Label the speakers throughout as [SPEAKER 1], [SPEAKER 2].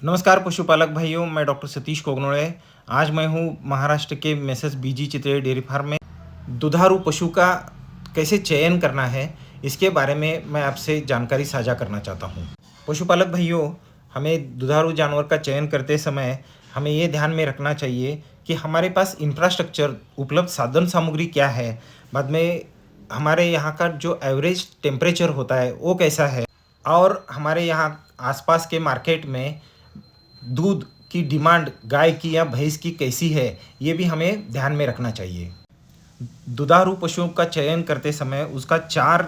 [SPEAKER 1] नमस्कार पशुपालक भाइयों, मैं डॉक्टर सतीश कोगनोड़े। आज मैं हूँ महाराष्ट्र के मेसर्स बीजी चित्रे डेयरी फार्म में। दुधारू पशु का कैसे चयन करना है, इसके बारे में मैं आपसे जानकारी साझा करना चाहता हूँ। पशुपालक भाइयों, हमें दुधारू जानवर का चयन करते समय हमें ये ध्यान में रखना चाहिए कि हमारे पास इंफ्रास्ट्रक्चर, उपलब्ध साधन सामग्री क्या है, बाद में हमारे यहाँ का जो एवरेज टेम्परेचर होता है वो कैसा है, और हमारे यहाँ आसपास के मार्केट में दूध की डिमांड गाय की या भैंस की कैसी है, ये भी हमें ध्यान में रखना चाहिए। दुधारू पशुओं का चयन करते समय उसका 4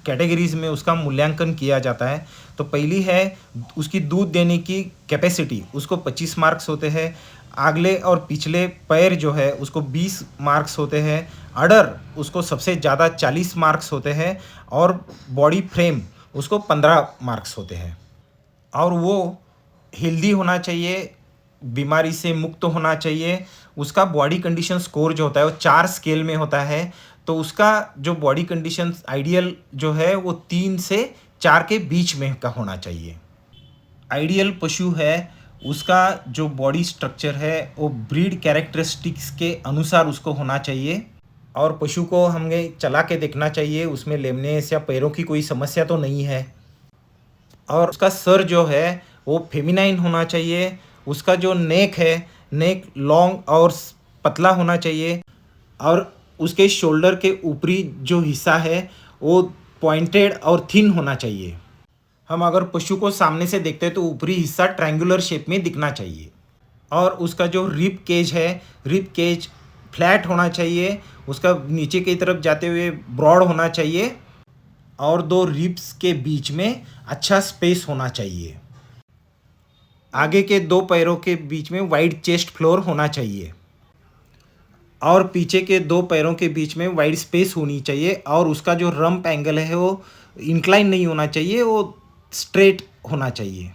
[SPEAKER 1] कैटेगरीज में उसका मूल्यांकन किया जाता है। तो पहली है उसकी दूध देने की कैपेसिटी, उसको 25 मार्क्स होते हैं। आगले और पिछले पैर जो है उसको 20 मार्क्स होते हैं। अडर उसको सबसे ज़्यादा 40 मार्क्स होते हैं, और बॉडी फ्रेम उसको 15 मार्क्स होते हैं। और वो हेल्दी होना चाहिए, बीमारी से मुक्त होना चाहिए। उसका बॉडी कंडीशन स्कोर जो होता है वो 4 स्केल में होता है। तो उसका जो बॉडी कंडीशन आइडियल जो है वो 3 से 4 के बीच में का होना चाहिए। आइडियल पशु है उसका जो बॉडी स्ट्रक्चर है वो ब्रीड कैरेक्टरिस्टिक्स के अनुसार उसको होना चाहिए। और पशु को हमें चला के देखना चाहिए, उसमें लेमनेस या पैरों की कोई समस्या तो नहीं है। और उसका सर जो है वो फेमिनाइन होना चाहिए। उसका जो नेक है, नेक लॉन्ग और पतला होना चाहिए। और उसके शोल्डर के ऊपरी जो हिस्सा है वो पॉइंटेड और थिन होना चाहिए। हम अगर पशु को सामने से देखते हैं तो ऊपरी हिस्सा ट्रायंगुलर शेप में दिखना चाहिए। और उसका जो रिब केज है, रिब केज फ्लैट होना चाहिए। उसका नीचे की तरफ जाते हुए ब्रॉड होना चाहिए, और 2 रिब्स के बीच में अच्छा स्पेस होना चाहिए। आगे के 2 पैरों के बीच में वाइड चेस्ट फ्लोर होना चाहिए, और पीछे के 2 पैरों के बीच में वाइड स्पेस होनी चाहिए। और उसका जो रम्प एंगल है वो इंक्लाइन नहीं होना चाहिए, वो स्ट्रेट होना चाहिए।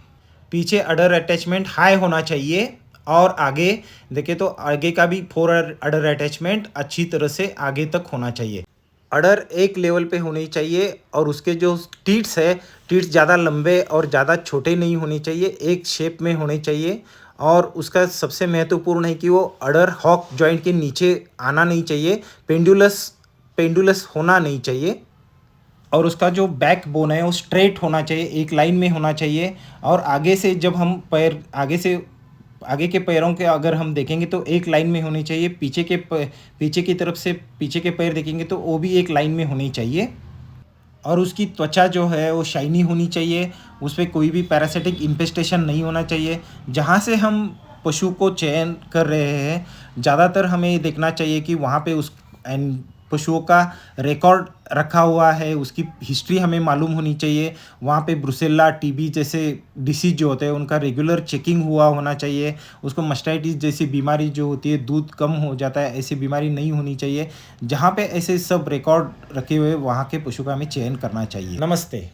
[SPEAKER 1] पीछे अडर अटैचमेंट हाई होना चाहिए, और आगे देखें तो आगे का भी 4 अडर अटैचमेंट अच्छी तरह से आगे तक होना चाहिए। अडर एक लेवल पे होनी चाहिए, और उसके जो टीट्स है, टीट्स ज़्यादा लंबे और ज़्यादा छोटे नहीं होने चाहिए, एक शेप में होने चाहिए। और उसका सबसे महत्वपूर्ण है कि वो अडर हॉक जॉइंट के नीचे आना नहीं चाहिए, पेंडुलस होना नहीं चाहिए। और उसका जो बैक बोन है वो स्ट्रेट होना चाहिए, एक लाइन में होना चाहिए। और आगे से जब हम पैर आगे के पैरों के अगर हम देखेंगे तो एक लाइन में होनी चाहिए। पीछे की तरफ से पीछे के पैर देखेंगे तो वो भी एक लाइन में होनी चाहिए। और उसकी त्वचा जो है वो शाइनी होनी चाहिए, उस पर कोई भी पैरासिटिक इन्फेस्टेशन नहीं होना चाहिए। जहाँ से हम पशु को चयन कर रहे हैं, ज़्यादातर हमें ये देखना चाहिए कि वहाँ पे उस पशुओं का रिकॉर्ड रखा हुआ है, उसकी हिस्ट्री हमें मालूम होनी चाहिए। वहाँ पे ब्रुसेल्ला, टीबी जैसे डिसीज जो होते हैं उनका रेगुलर चेकिंग हुआ होना चाहिए। उसको मास्टाइटिस जैसी बीमारी जो होती है, दूध कम हो जाता है, ऐसी बीमारी नहीं होनी चाहिए। जहाँ पे ऐसे सब रिकॉर्ड रखे हुए वहाँ के पशु का हमें चयन करना चाहिए। नमस्ते।